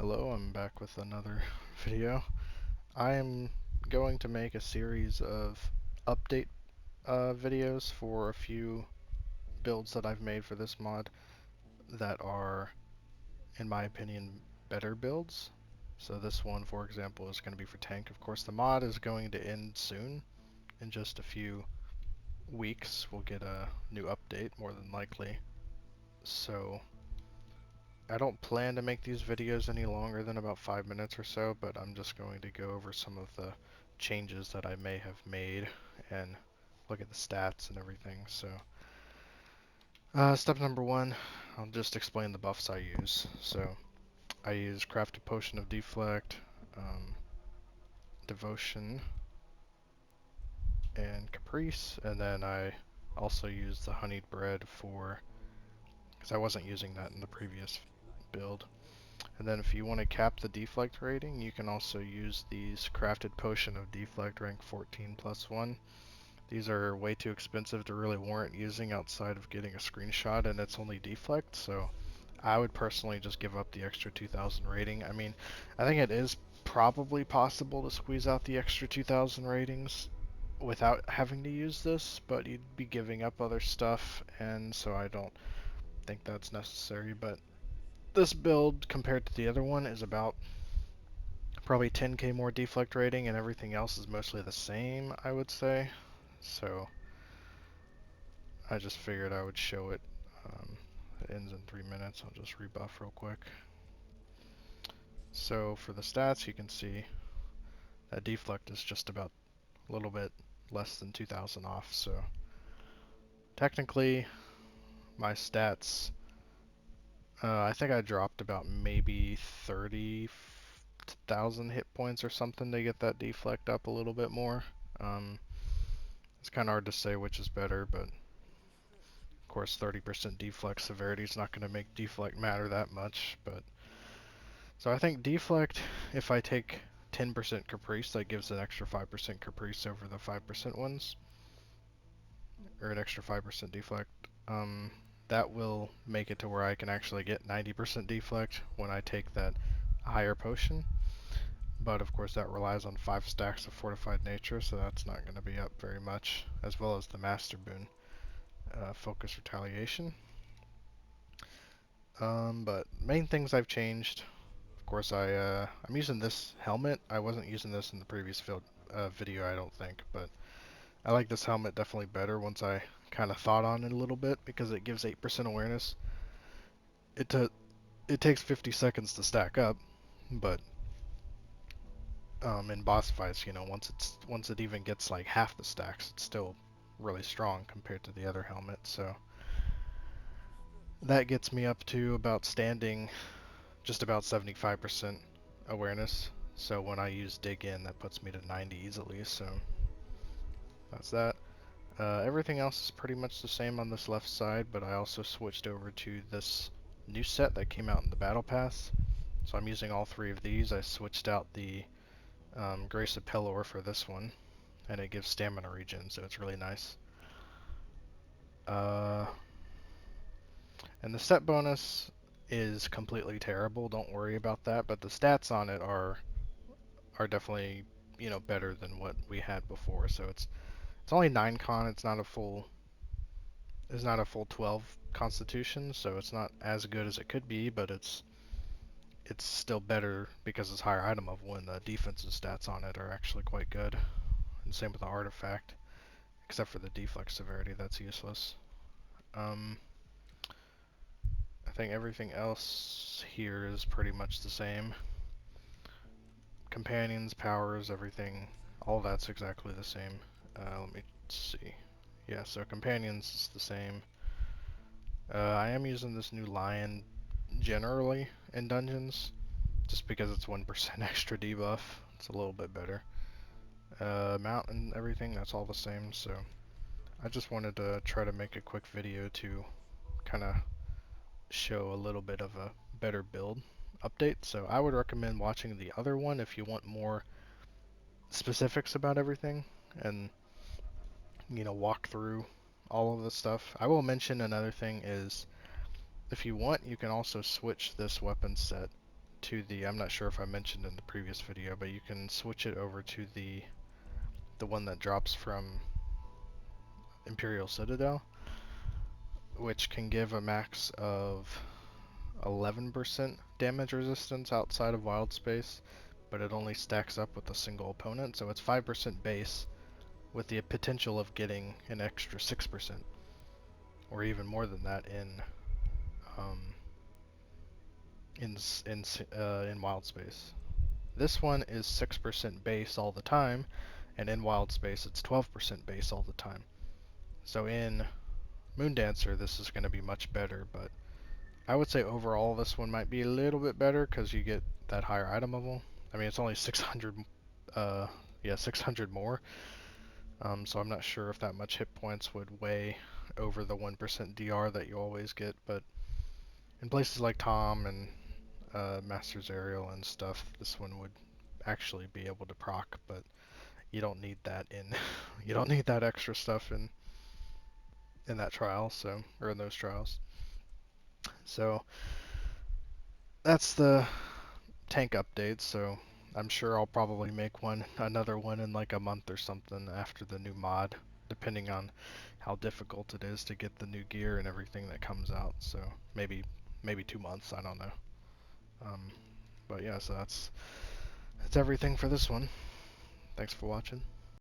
Hello, I'm back with another video. I am going to make a series of update videos for a few builds that I've made for this mod that are, in my opinion, better builds. So this one, for example, is going to be for tank. Of course, the mod is going to end soon. In just a few weeks, we'll get a new update, more than likely. So I don't plan to make these videos any longer than about 5 minutes or so, but I'm just going to go over some of the changes that I may have made and look at the stats and everything. So, step number one, I'll just explain the buffs I use. So, I use Crafted Potion of Deflect, Devotion, and Caprice, and then I also use the Honeyed Bread because I wasn't using that in the previous build. And then if you want to cap the deflect rating, you can also use these Crafted Potion of Deflect rank 14 plus 1. These are way too expensive to really warrant using outside of getting a screenshot, and it's only deflect, so I would personally just give up the extra 2000 rating. I mean, I think it is probably possible to squeeze out the extra 2000 ratings without having to use this, but you'd be giving up other stuff, and so I don't think that's necessary. But this build compared to the other one is about probably 10k more deflect rating, and everything else is mostly the same, I would say. So I just figured I would show it. It ends in 3 minutes. I'll just rebuff real quick. So for the stats, you can see that deflect is just about a little bit less than 2000 off. So technically, my stats, I think I dropped about maybe 30,000 hit points or something to get that deflect up a little bit more. It's kind of hard to say which is better, but of course 30% deflect severity is not going to make deflect matter that much. But so I think deflect, if I take 10% caprice, that gives an extra 5% caprice over the 5% ones, or an extra 5% deflect. That will make it to where I can actually get 90% deflect when I take that higher potion. But of course that relies on 5 stacks of fortified nature, so that's not going to be up very much, as well as the master boon, focus retaliation. But main things I've changed, of course I'm using this helmet. I wasn't using this in the previous video, I don't think, but I like this helmet definitely better once I kind of thought on it a little bit, because it gives 8% awareness. It takes 50 seconds to stack up, but in boss fights, once it even gets like half the stacks, it's still really strong compared to the other helmet. So that gets me up to about standing just about 75% awareness. So when I use dig in, that puts me to 90 easily. So that's that. Everything else is pretty much the same on this left side, but I also switched over to this new set that came out in the battle pass. So I'm using all 3 of these. I switched out the Grace of Pelor for this one, and it gives stamina regen, so it's really nice. And the set bonus is completely terrible, don't worry about that, but the stats on it are definitely, better than what we had before. So it's only 9 con, it's not a full 12 constitution, so it's not as good as it could be, but it's still better because it's higher item level, and the defensive stats on it are actually quite good. And same with the artifact, except for the deflect severity, that's useless. I think everything else here is pretty much the same. Companions, powers, everything, all that's exactly the same. Let me see. Yeah, so companions is the same. I am using this new lion generally in dungeons, just because it's 1% extra debuff. It's a little bit better. Mount and everything, that's all the same, so I just wanted to try to make a quick video to kind of show a little bit of a better build update. So I would recommend watching the other one if you want more specifics about everything and walk through all of the stuff. I will mention another thing is, if you want, you can also switch this weapon set to the, I'm not sure if I mentioned in the previous video, but you can switch it over to the one that drops from Imperial Citadel, which can give a max of 11% damage resistance outside of wild space, but it only stacks up with a single opponent, so it's 5% base with the potential of getting an extra 6% or even more than that in wild space. This one is 6% base all the time, and in wild space it's 12% base all the time. So in Moondancer this is going to be much better, but I would say overall this one might be a little bit better because you get that higher item level. I mean, it's only 600, 600 more. So I'm not sure if that much hit points would weigh over the 1% DR that you always get, but in places like Tom and Master's Aerial and stuff, this one would actually be able to proc, but you don't need that in you don't need that extra stuff in that trial, so, or in those trials. So that's the tank updates, so I'm sure I'll probably make another one in like a month or something after the new mod, depending on how difficult it is to get the new gear and everything that comes out. So maybe 2 months, I don't know. But yeah, so that's everything for this one. Thanks for watching.